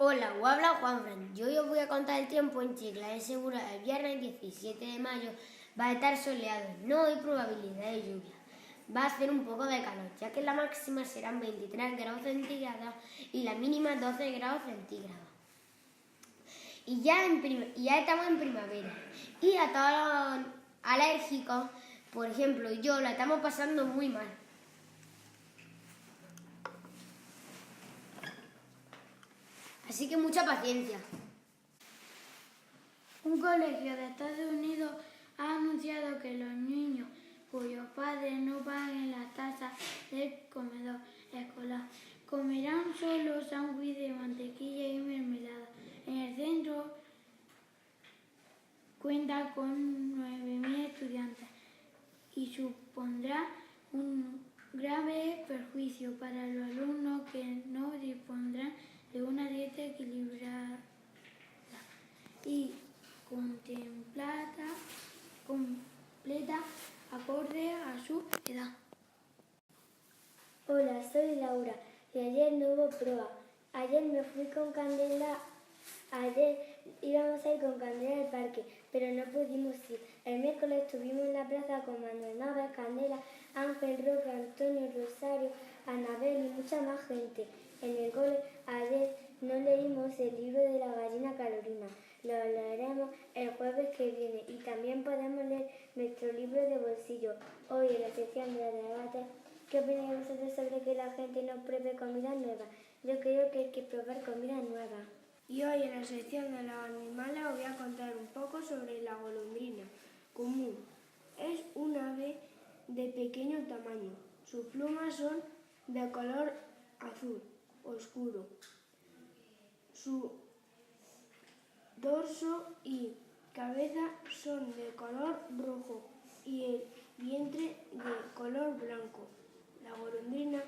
Hola, os habla Juanfran. Yo os voy a contar el tiempo en Chiclana de Segura. El viernes 17 de mayo va a estar soleado, no hay probabilidad de lluvia. Va a hacer un poco de calor, ya que la máxima serán 23 grados centígrados y la mínima 12 grados centígrados. Y ya estamos en primavera. Y a todos los alérgicos, por ejemplo, yo la estamos pasando muy mal. Así que mucha paciencia. Un colegio de Estados Unidos ha anunciado que los niños cuyos padres no paguen las tasas del comedor escolar comerán solo sándwich de mantequilla y mermelada. En el centro cuenta con 9.000 estudiantes y supondrá un grave perjuicio para los alumnos que no dispondrán de una dieta equilibrada y completa acorde a su edad. Hola, soy Laura y ayer no hubo prueba. Ayer me fui con Candela, ayer íbamos a ir con Candela al parque, pero no pudimos ir. El miércoles estuvimos en la plaza con Manuel Navas, Candela, Ángel Roca, Antonio Rosario, Anabel y mucha más gente. En el cole ayer no leímos el libro de la gallina Carolina. Lo leeremos el jueves que viene y también podemos leer nuestro libro de bolsillo. Hoy en la sección de debate, ¿qué opináis vosotros sobre que la gente no pruebe comida nueva? Yo creo que hay que probar comida nueva. Y hoy en la sección de los animales os voy a contar un poco sobre la golondrina común. Es un ave de pequeño tamaño. Sus plumas son de color azul oscuro. Su dorso y cabeza son de color rojo y el vientre de color blanco. La golondrina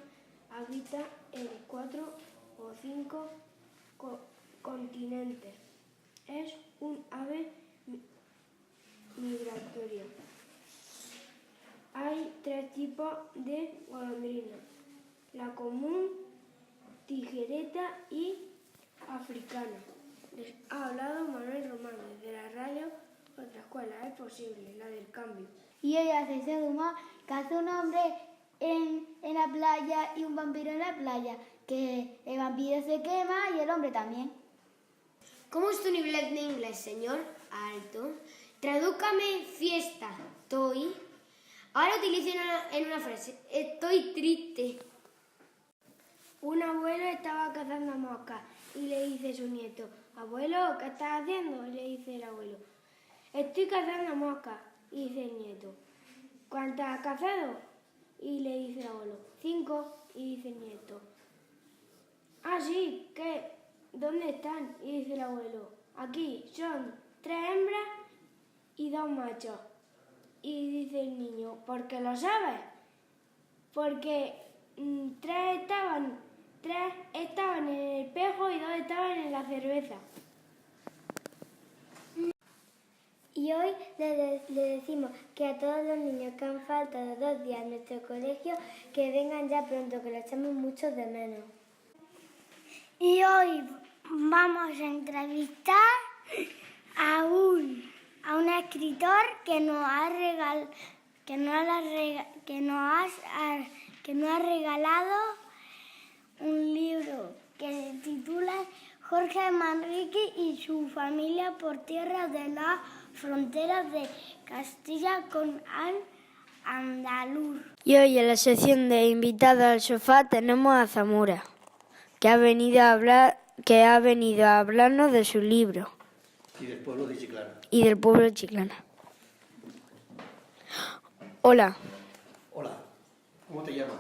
habita en 4 o 5 continentes. Es un ave migratoria. Hay 3 tipos de golondrina: la común, tijereta y africana. Les ha hablado Manuel Román desde la radio Otra Escuela. Es posible, la del cambio. Y hoy hace de humor que hace un hombre en la playa y un vampiro en la playa, que el vampiro se quema y el hombre también. ¿Cómo es tu nivel de inglés, señor? Alto. Tradúcame fiesta. Estoy. Ahora utilice en una frase. Estoy triste. Un abuelo estaba cazando moscas y le dice su nieto: abuelo, ¿qué estás haciendo? Y le dice el abuelo: estoy cazando moscas. Y dice el nieto: ¿cuántas has cazado? Y le dice el abuelo: 5. Y dice el nieto: ah, sí, ¿qué? ¿Dónde están? Y dice el abuelo: aquí, son 3 hembras y 2 machos. Y dice el niño: ¿por qué lo sabes? Porque 3 estaban en el espejo y 2 estaban en la cerveza. Y hoy le decimos que a todos los niños que han faltado 2 días en nuestro colegio, que vengan ya pronto, que lo echamos mucho de menos. Y hoy vamos a entrevistar a un escritor que nos ha regalado un libro que se titula Jorge Manrique y su familia por tierras de las fronteras de Castilla con Andaluz. Y hoy en la sección de invitados al sofá tenemos a Zamora, que ha venido a hablarnos de su libro. Y del pueblo de Chiclana. Y del pueblo de Chiclana. Hola. Hola, ¿cómo te llamas?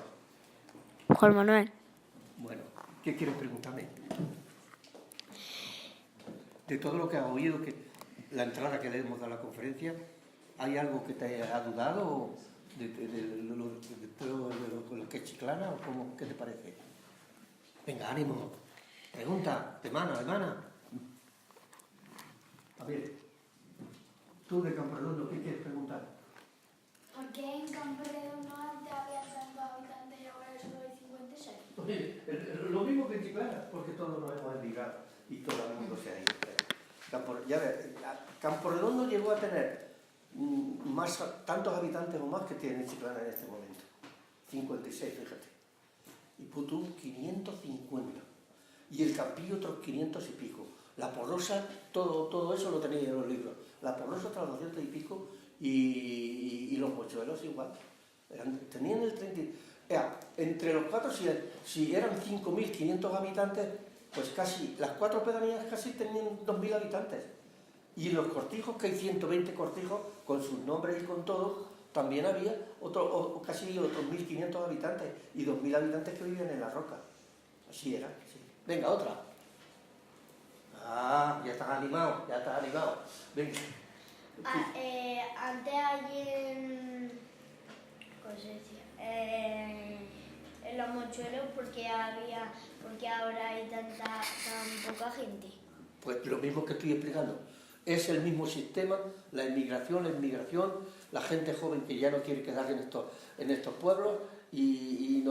Juan Manuel. Bueno, ¿qué quieres preguntarme? De todo lo que has oído, que la entrada que le hemos dado a la conferencia, ¿hay algo que te ha dudado de lo que es Chiclana o cómo, qué te parece? Venga, ánimo. Pregunta, hermana. A ver, tú de Campredondo, ¿qué quieres preguntar? ¿Por qué en Campredondo antes había tantos habitantes y ahora solo hay 56? Oye, lo lo mismo que en Chiclana, porque todos nos hemos emigrado y todo el mundo se ha ido. Camporredondo llegó a tener tantos habitantes o más que tiene Chiclana en este momento. 56, fíjate. Y Putú, 550. Y el Campillo, otros 500 y pico. La Porosa, todo eso lo tenéis en los libros. La Porosa, otros 200 y pico. Y los Mochuelos igual. Tenían el 30. Entre los cuatro, si eran 5.500 habitantes, pues casi, las cuatro pedanías casi tenían 2.000 habitantes. Y en los cortijos, que hay 120 cortijos, con sus nombres y con todo, también había casi otros 1.500 habitantes y 2.000 habitantes que vivían en la roca. Así era. Sí. Venga, otra. Ya estás animado, Venga. Antes allí ¿cómo se decía? En los Mochuelos, porque ahora hay tan poca gente. Pues lo mismo que estoy explicando. Es el mismo sistema, la inmigración, la gente joven que ya no quiere quedarse en estos pueblos y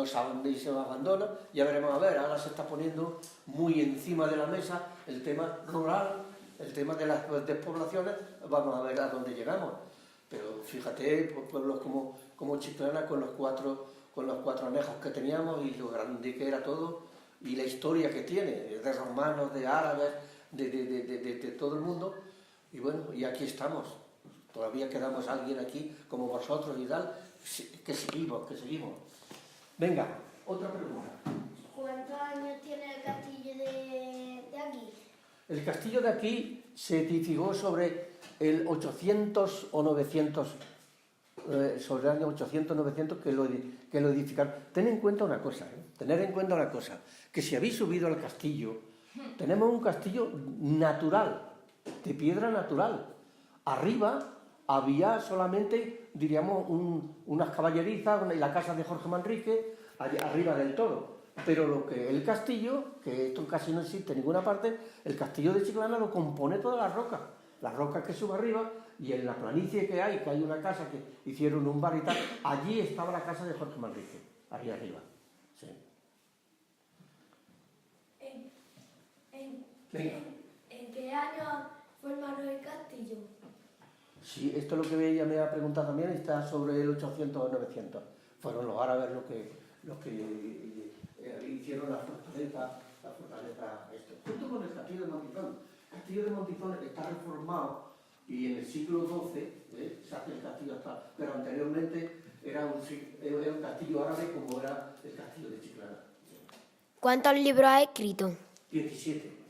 se abandona. Ya veremos, ahora se está poniendo muy encima de la mesa el tema rural, el tema de las despoblaciones. Vamos a ver a dónde llegamos. Pero fíjate, pueblos como Chiclana, con los cuatro anejos que teníamos y lo grande que era todo, y la historia que tiene, de romanos, de árabes, de todo el mundo. Y bueno, y aquí estamos. Todavía quedamos alguien aquí, como vosotros y tal, que seguimos. Venga, otra pregunta. ¿Cuántos años tiene el castillo de aquí? El castillo de aquí se edificó sobre el 800 o 900, sobre el año 800 900 que lo edificaron. Tener en cuenta una cosa, que si habéis subido al castillo, tenemos un castillo natural, de piedra natural. Arriba había solamente, diríamos, unas caballerizas y la casa de Jorge Manrique, arriba del todo. Pero el castillo, que esto casi no existe en ninguna parte, el castillo de Chiclana lo compone toda la roca. Las rocas que sube arriba, y en la planicie que hay una casa que hicieron un bar y tal, allí estaba la casa de Jorge Manrique, ahí arriba. Sí. Venga. ¿En qué año formaron el castillo? Sí, esto es lo que ella me ha preguntado también, está sobre el 800 o 900. Fueron los árabes los que hicieron la fortaleza esto. Junto con el castillo de Montizón. El castillo de Montizón está reformado y en el siglo XII se hace el castillo actual, pero anteriormente era un castillo árabe como era el castillo de Chiclana. ¿Cuántos libros ha escrito? 17.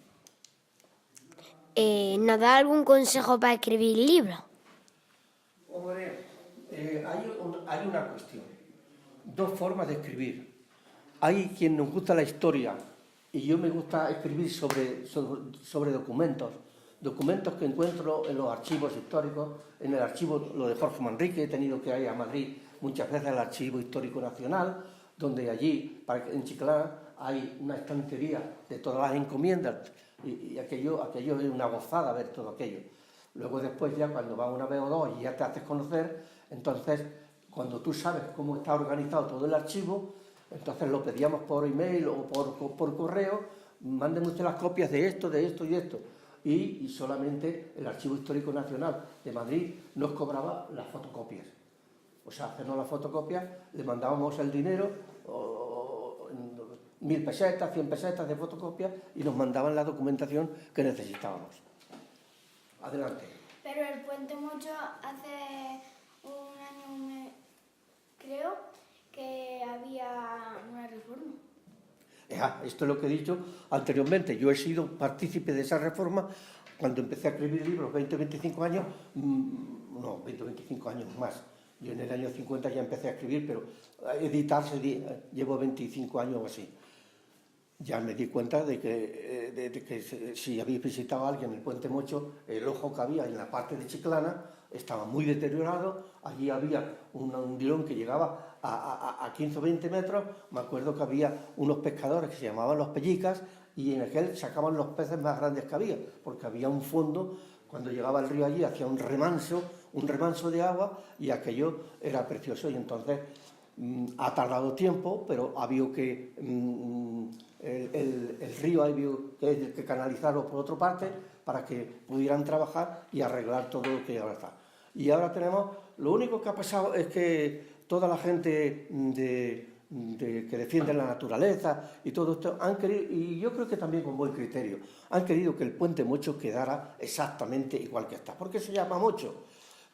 ¿Nos da algún consejo para escribir libros? Hombre, hay una cuestión, dos formas de escribir. Hay quien nos gusta la historia y yo me gusta escribir sobre documentos que encuentro en los archivos históricos, en el archivo, lo de Jorge Manrique, he tenido que ir a Madrid muchas veces al Archivo Histórico Nacional, donde allí, en Chiclana, hay una estantería de todas las encomiendas y aquello es una gozada ver todo aquello. Luego después ya cuando vas una vez o dos y ya te haces conocer, entonces cuando tú sabes cómo está organizado todo el archivo, entonces lo pedíamos por email o por correo, mándenme usted las copias de esto y esto. Y solamente el Archivo Histórico Nacional de Madrid nos cobraba las fotocopias. O sea, hacernos las fotocopias, le mandábamos el dinero, 1.000 pesetas, 100 pesetas de fotocopias y nos mandaban la documentación que necesitábamos. Adelante. Pero el Puente Mocho hace un año, creo, que había una reforma. Esto es lo que he dicho anteriormente. Yo he sido partícipe de esa reforma cuando empecé a escribir libros, 20-25 años, no, 20-25 años más. Yo en el año 50 ya empecé a escribir, pero a editarse llevo 25 años o así. Ya me di cuenta de que si habéis visitado a alguien el Puente Mocho, el ojo que había en la parte de Chiclana estaba muy deteriorado. Allí había un hundidón que llegaba a 15 o 20 metros. Me acuerdo que había unos pescadores que se llamaban los pellicas y en aquel sacaban los peces más grandes que había, porque había un fondo, cuando llegaba el río allí hacía un remanso de agua y aquello era precioso. Y entonces ha tardado tiempo, pero ha habido que el río Aibiu, que canalizarlo por otra parte para que pudieran trabajar y arreglar todo lo que ahora está. Y ahora tenemos, lo único que ha pasado es que toda la gente que defiende la naturaleza y todo esto han querido, y yo creo que también con buen criterio, han querido que el puente Mocho quedara exactamente igual que está. ¿Por qué se llama Mocho?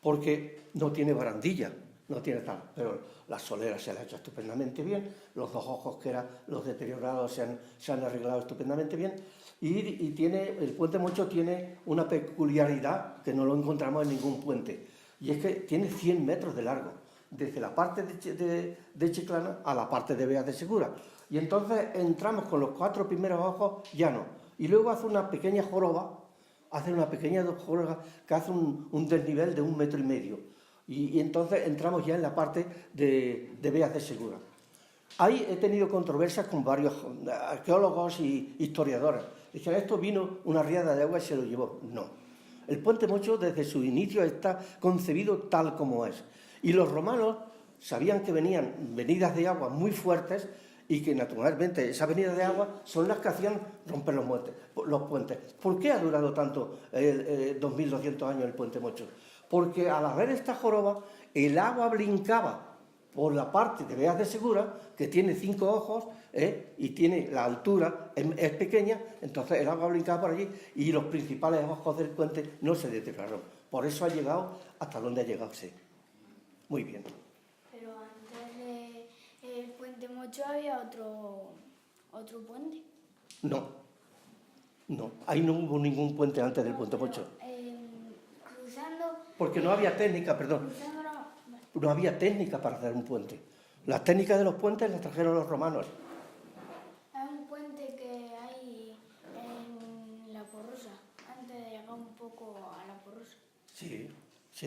Porque no tiene barandilla, no tiene tal, pero la solera se la ha hecho estupendamente bien, los dos ojos que eran los deteriorados se han arreglado estupendamente bien, y el puente Mocho tiene una peculiaridad que no lo encontramos en ningún puente, y es que tiene 100 metros de largo, desde la parte de Chiclana a la parte de Beas de Segura, y entonces entramos con los 4 primeros ojos llanos, y luego hace una pequeña joroba que hace un desnivel de 1,5 metros, y entonces entramos ya en la parte de Beas de Segura. Ahí he tenido controversias con varios arqueólogos y historiadores. Dicen, esto vino una riada de agua y se lo llevó. No. El puente Mocho desde su inicio está concebido tal como es. Y los romanos sabían que venían venidas de agua muy fuertes y que naturalmente esas venidas de agua son las que hacían romper los puentes. ¿Por qué ha durado tanto 2.200 años el puente Mocho? Porque al haber esta joroba, el agua brincaba por la parte de Beas de Segura, que tiene 5 ojos, y tiene la altura, es pequeña, entonces el agua brincaba por allí y los principales ojos del puente no se deterioraron. Por eso ha llegado hasta donde ha llegado, sí. Muy bien. Pero antes del puente Mocho había otro puente. No, ahí no hubo ningún puente antes del puente Mocho. Cruzando... Porque no había técnica, perdón. No había técnica para hacer un puente. Las técnicas de los puentes las trajeron los romanos. Es un puente que hay en La Porrosa, antes de llegar un poco a La Porrosa. Sí,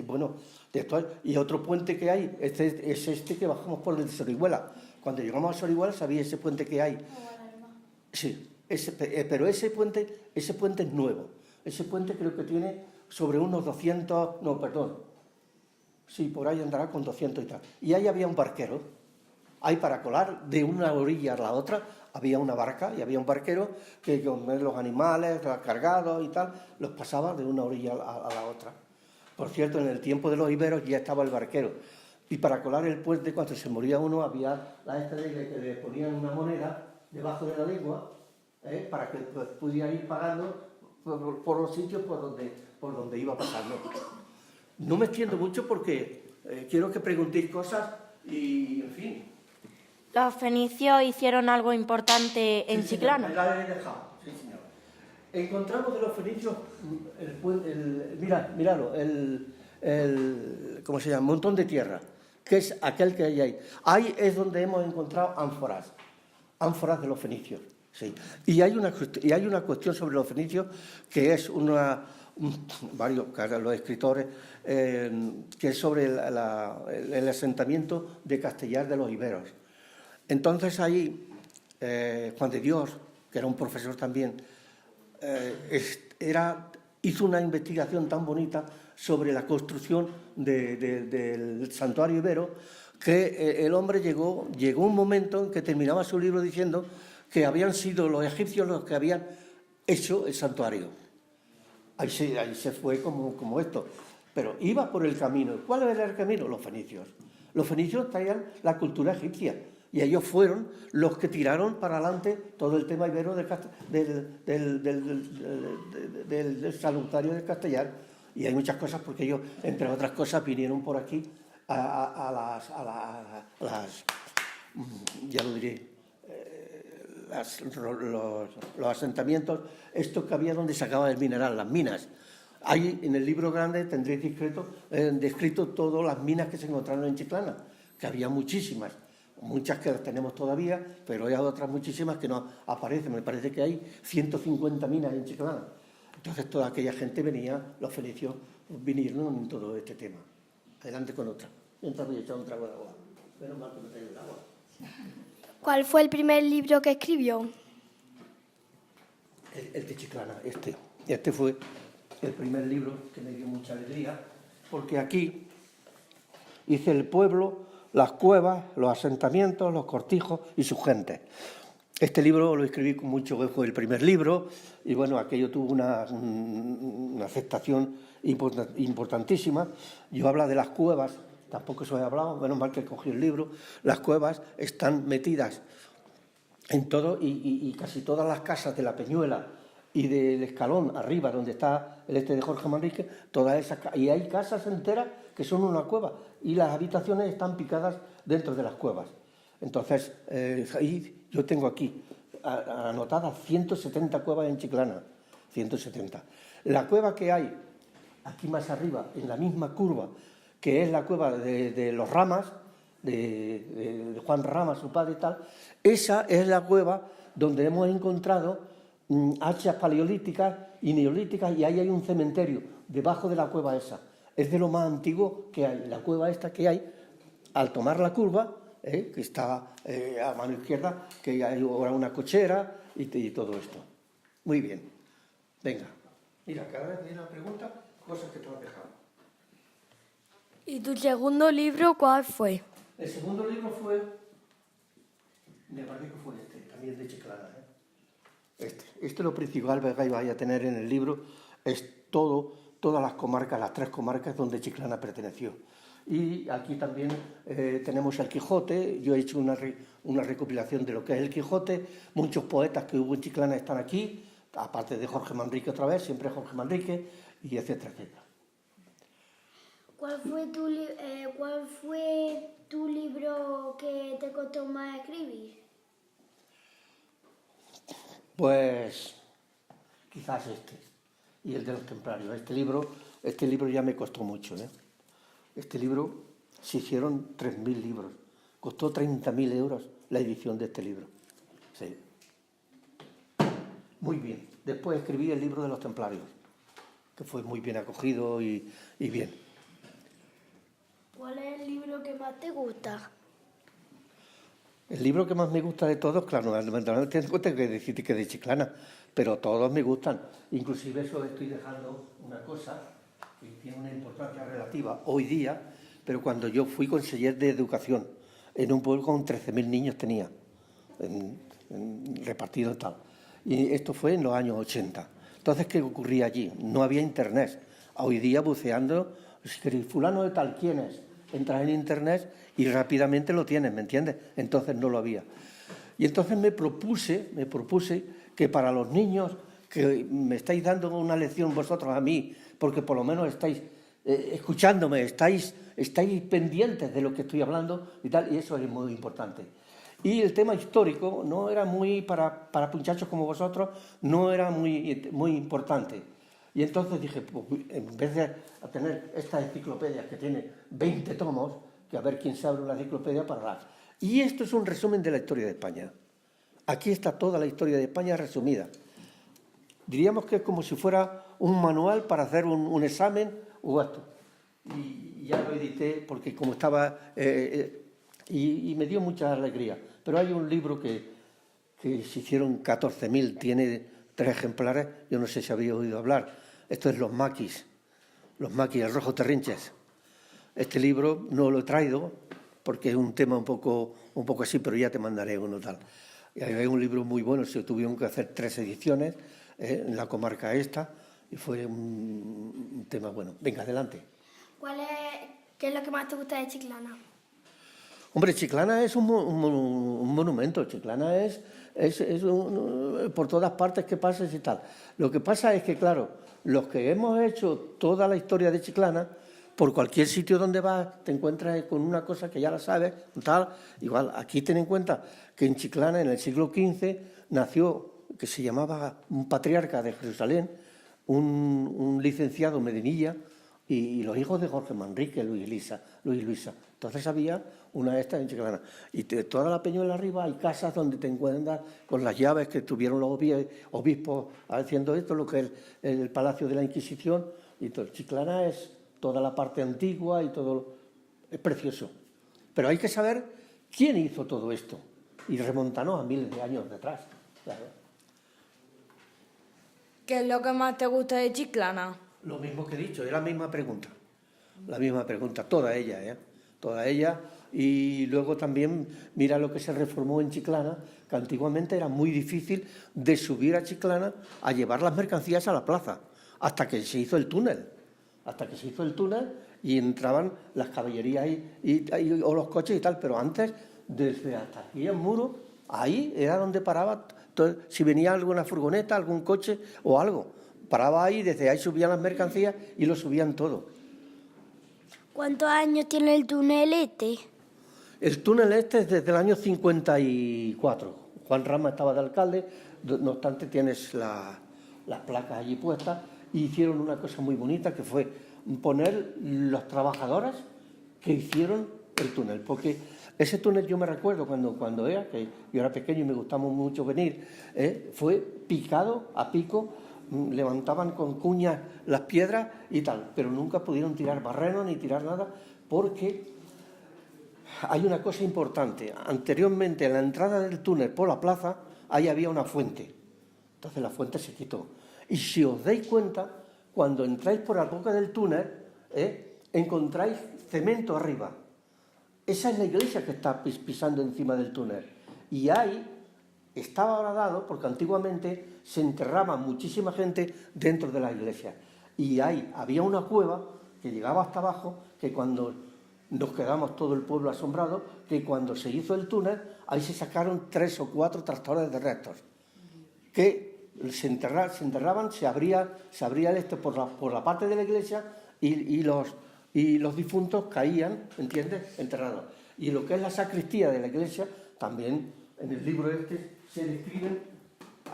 bueno. Después, y otro puente que hay es este que bajamos por el de Sorihuela. Cuando llegamos a Sorihuela sabía ese puente que hay. Sí, pero ese puente es nuevo. Ese puente creo que tiene sobre unos 200... No, perdón. Sí, por ahí andará con 200 y tal. Y ahí había un barquero. Ahí para colar de una orilla a la otra había una barca y había un barquero que con los animales cargados y tal los pasaba de una orilla a la otra. Por cierto, en el tiempo de los iberos ya estaba el barquero. Y para colar el puente, cuando se moría uno, había la que le ponían una moneda debajo de la lengua para que pues, pudiera ir pagando por los sitios por donde iba pasando. No me extiendo mucho porque quiero que preguntéis cosas y, en fin. ¿Los fenicios hicieron algo importante en Chiclana? La he dejado, sí, señor. Encontramos de los fenicios míralo, ¿cómo se llama? Montón de tierra, que es aquel que hay ahí. Ahí es donde hemos encontrado ánforas de los fenicios, sí. Y hay una cuestión sobre los fenicios que es varios los escritores, que es sobre el asentamiento de Castellar de los iberos. Entonces ahí, Juan de Dios, que era un profesor también, hizo una investigación tan bonita sobre la construcción del santuario ibero, que el hombre llegó un momento en que terminaba su libro diciendo que habían sido los egipcios los que habían hecho el santuario. Ahí se fue como esto. Pero iba por el camino. ¿Cuál era el camino? Los fenicios. Los fenicios traían la cultura egipcia. Y ellos fueron los que tiraron para adelante todo el tema ibero del santuario de Castellar. Y hay muchas cosas porque ellos, entre otras cosas, vinieron por aquí a las ya lo diré, los asentamientos, estos que había donde sacaban el mineral, las minas. Ahí en el libro grande tendréis descrito todas las minas que se encontraron en Chiclana, que había muchísimas que las tenemos todavía, pero hay otras muchísimas que no aparecen. Me parece que hay 150 minas en Chiclana. Entonces toda aquella gente venía, los fenicios vinieron en todo este tema. Adelante con otra. Mientras voy a echar un trago de agua. Menos mal que me traigo el agua. ¿Cuál fue el primer libro que escribió? El de Chiclana, este. Este fue el primer libro que me dio mucha alegría, porque aquí hice el pueblo, las cuevas, los asentamientos, los cortijos y sus gentes. Este libro lo escribí con mucho, fue el primer libro, y bueno, aquello tuvo una aceptación importantísima. Yo hablo de las cuevas, tampoco se lo he hablado, menos mal que cogí el libro. Las cuevas están metidas en todo y casi todas las casas de la Peñuela y del Escalón, arriba, donde está el de Jorge Manrique, todas esas, y hay casas enteras que son una cueva, y las habitaciones están picadas dentro de las cuevas. Entonces, ahí yo tengo aquí anotadas 170 cuevas en Chiclana, 170. La cueva que hay aquí más arriba, en la misma curva, que es la cueva de los Ramas, de Juan Rama, su padre y tal, esa es la cueva donde hemos encontrado hachas paleolíticas y neolíticas, y ahí hay un cementerio debajo de la cueva esa. Es de lo más antiguo que hay. La cueva esta que hay, al tomar la curva, que está a mano izquierda, que hay ahora una cochera y todo esto. Muy bien. Venga. Mira, cada vez viene una pregunta, cosas que te has dejado. ¿Y tu segundo libro cuál fue? El segundo libro fue, me parece que fue también de Chiclana. Este es lo principal que vais a tener en el libro, es todas las comarcas, las 3 comarcas donde Chiclana perteneció. Y aquí también tenemos el Quijote. Yo he hecho una recopilación de lo que es el Quijote. Muchos poetas que hubo en Chiclana están aquí, aparte de Jorge Manrique otra vez, siempre Jorge Manrique, y etcétera, etcétera. ¿Cuál fue tu libro que te costó más escribir? Pues quizás este, y el de los templarios. Este libro ya me costó mucho, ¿eh? Este libro se hicieron 3.000 libros. Costó 30.000 euros la edición de este libro. Sí. Muy bien. Después escribí el libro de los templarios, que fue muy bien acogido y bien. ¿Cuál es el libro que más te gusta? El libro que más me gusta de todos, claro, no tengo en cuenta que decirte que de Chiclana, pero todos me gustan. Inclusive eso estoy dejando una cosa que tiene una importancia relativa hoy día, pero cuando yo fui conseller de educación en un pueblo con 13.000 niños tenía, repartidos y tal. Y esto fue en los años 80. Entonces, ¿qué ocurría allí? No había internet. Hoy día, buceando, fulano de tal, ¿quién es? Entras en internet y rápidamente lo tienes, ¿me entiendes? Entonces no lo había. Y entonces me propuse que para los niños, que me estáis dando una lección vosotros a mí, porque por lo menos estáis escuchándome, estáis pendientes de lo que estoy hablando y tal, y eso es muy importante. Y el tema histórico no era muy, para muchachos como vosotros, no era muy importante. Y entonces dije, pues, en vez de tener esta enciclopedia que tiene 20 tomos, que a ver quién se abre una enciclopedia para dar. Y esto es un resumen de la historia de España. Aquí está toda la historia de España resumida. Diríamos que es como si fuera un manual para hacer un examen o esto. Y ya lo edité porque como estaba... y me dio mucha alegría. Pero hay un libro que se hicieron 14.000, tiene 3 ejemplares, yo no sé si habéis oído hablar. Esto es Los Maquis, el Rojo Terrinches. Este libro no lo he traído porque es un tema un poco así, pero ya te mandaré uno tal. Y hay un libro muy bueno, se tuvieron que hacer 3 ediciones en la comarca esta, y fue un tema bueno. Venga, adelante. ¿Qué es lo que más te gusta de Chiclana? Hombre, Chiclana es un monumento. Chiclana es por todas partes que pases y tal. Lo que pasa es que, claro, los que hemos hecho toda la historia de Chiclana, por cualquier sitio donde vas te encuentras con una cosa que ya la sabes, tal. Igual, aquí ten en cuenta que en Chiclana, en el siglo XV, nació, que se llamaba un patriarca de Jerusalén, un licenciado Medinilla, y los hijos de Jorge Manrique, Luis Luisa. Entonces había una de estas en Chiclana. Y toda la Peñuela arriba hay casas donde te encuentras con las llaves que tuvieron los obispos haciendo esto, lo que es el Palacio de la Inquisición. Y todo. Chiclana es toda la parte antigua y todo. Es precioso. Pero hay que saber quién hizo todo esto. Y remontarnos a miles de años detrás. Claro. ¿Qué es lo que más te gusta de Chiclana? Lo mismo que he dicho, es la misma pregunta. La misma pregunta, toda ella, ¿eh? Toda ella, Y luego también mira lo que se reformó en Chiclana, que antiguamente era muy difícil de subir a Chiclana a llevar las mercancías a la plaza, hasta que se hizo el túnel. Hasta que se hizo el túnel y entraban las caballerías o los coches y tal, pero antes, desde hasta aquí el muro, ahí era donde paraba, si venía alguna furgoneta, algún coche o algo, paraba ahí, desde ahí subían las mercancías y lo subían todo. ¿Cuántos años tiene el túnel este? El túnel este es desde el año 54. Juan Rama estaba de alcalde, no obstante tienes las placas allí puestas, y hicieron una cosa muy bonita que fue poner los trabajadores que hicieron el túnel, porque ese túnel yo me recuerdo cuando era, que yo era pequeño y me gustaba mucho venir, fue picado a pico, levantaban con cuñas las piedras y tal, pero nunca pudieron tirar barreno ni tirar nada, porque hay una cosa importante. Anteriormente, en la entrada del túnel por la plaza, ahí había una fuente, entonces la fuente se quitó. Y si os dais cuenta, cuando entráis por la boca del túnel, encontráis cemento arriba. Esa es la iglesia que está pisando encima del túnel. Y ahí estaba horadado porque antiguamente se enterraba muchísima gente dentro de la iglesia. Y ahí había una cueva que llegaba hasta abajo, que cuando nos quedamos todo el pueblo asombrado, que cuando se hizo el túnel, ahí se sacaron 3 o 4 tractores de restos, que se enterraban, se abría esto por la parte de la iglesia y los difuntos caían, ¿entiendes?, enterrados. Y lo que es la sacristía de la iglesia, también en el libro este se describen,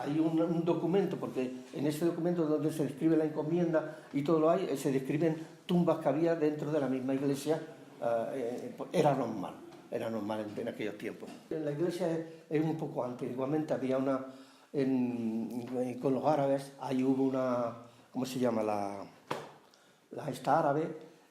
hay un documento, porque en ese documento donde se describe la encomienda y todo lo hay, se describen tumbas que había dentro de la misma iglesia. Era normal en aquellos tiempos. En la iglesia es un poco antes, igualmente había una... con los árabes, ahí hubo una, ¿cómo se llama? La esta árabe,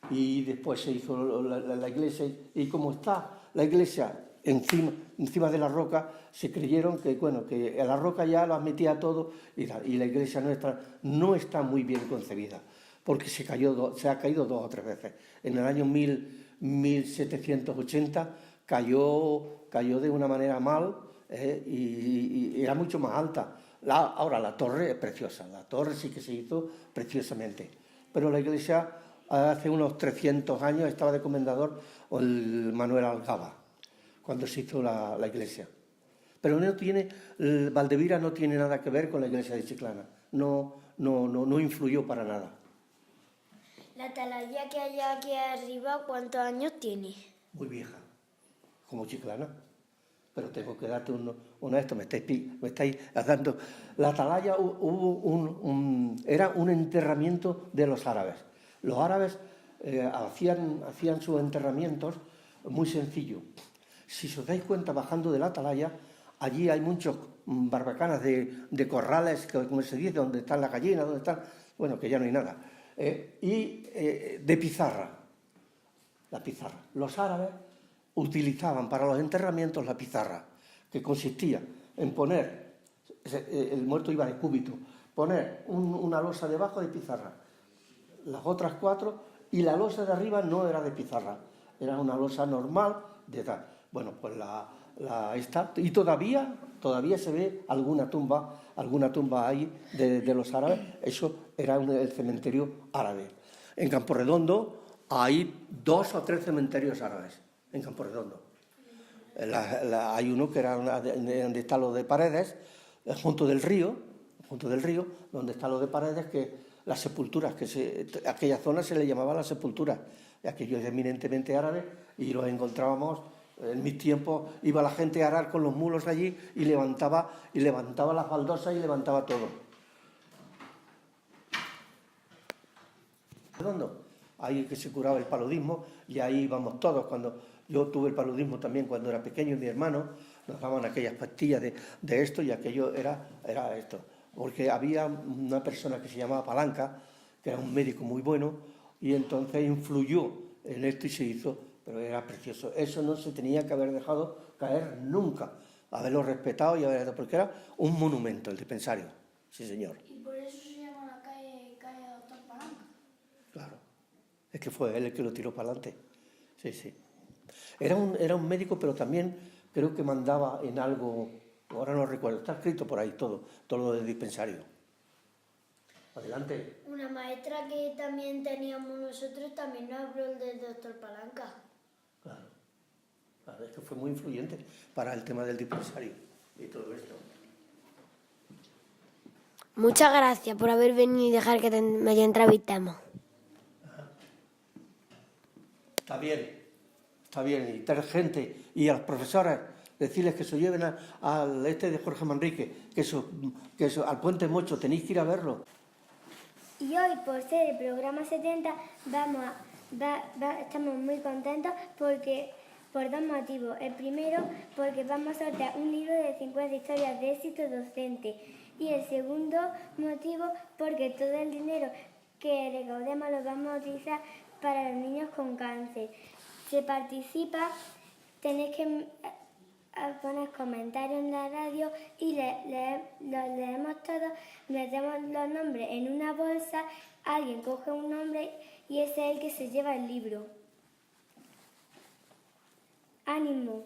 y después se hizo la iglesia, y como está la iglesia encima de la roca, se creyeron que la roca ya lo admitía todo, y la iglesia nuestra no está muy bien concebida, porque se ha caído 2 o 3 veces. En el año 1780 cayó de una manera mal, y era mucho más alta. Ahora la torre es preciosa, la torre sí que se hizo preciosamente, pero la iglesia hace unos 300 años estaba de comendador el Manuel Algaba, cuando se hizo la iglesia. Pero Valdevira no tiene nada que ver con la iglesia de Chiclana, no influyó para nada. La atalaya que hay aquí arriba, ¿cuántos años tiene? Muy vieja, como Chiclana. Pero tengo que darte uno de estos, me estáis dando... La atalaya era un enterramiento de los árabes. Los árabes hacían sus enterramientos muy sencillo. Si os dais cuenta, bajando de la atalaya, allí hay muchos barbacanas de corrales, como se dice, donde están las gallinas, donde están... Bueno, que ya no hay nada. De pizarra. La pizarra. Los árabes utilizaban para los enterramientos la pizarra, que consistía en poner, el muerto iba de cúbito, poner una losa debajo de pizarra, las otras 4, y la losa de arriba no era de pizarra, era una losa normal de tal. Bueno, pues y todavía se ve alguna tumba ahí de los árabes. Eso era el cementerio árabe. En Camporredondo hay 2 o 3 cementerios árabes. En Camporredondo. Hay uno que era donde está lo de Paredes, junto del río, donde está lo de Paredes, que las sepulturas, aquella zona se le llamaba la sepultura, y aquello es eminentemente árabe, y los encontrábamos, en mis tiempos, iba la gente a arar con los mulos allí y levantaba las baldosas y levantaba todo. Ahí que se curaba el paludismo, y ahí íbamos todos. Yo tuve el paludismo también cuando era pequeño, y mi hermano nos daban aquellas pastillas de esto, y aquello era esto. Porque había una persona que se llamaba Palanca, que era un médico muy bueno, y entonces influyó en esto y se hizo, pero era precioso. Eso no se tenía que haber dejado caer nunca, haberlo respetado, porque era un monumento, el dispensario. Sí, señor. ¿Y por eso se llama la calle Doctor Palanca? Claro. Es que fue él el que lo tiró para adelante. Sí, sí. Era un médico, pero también creo que mandaba en algo, ahora no recuerdo, está escrito por ahí todo lo del dispensario. Adelante. Una maestra que también teníamos nosotros también nos habló del doctor Palanca. Claro, es que fue muy influyente para el tema del dispensario y todo esto. Muchas gracias por haber venido y dejar que me entrevistemos. Está bien, y traer gente y a las profesoras decirles que se lleven al de Jorge Manrique, que al Puente Mocho, tenéis que ir a verlo. Y hoy, por ser el programa 70, estamos muy contentos porque por dos motivos. El primero, porque vamos a sortear un libro de 50 historias de éxito docente. Y el segundo motivo, porque todo el dinero que recaudemos lo vamos a utilizar para los niños con cáncer. Se participa, tenéis que poner comentarios en la radio y los leemos todos, metemos los nombres en una bolsa, alguien coge un nombre y ese es el que se lleva el libro. ¡Ánimo!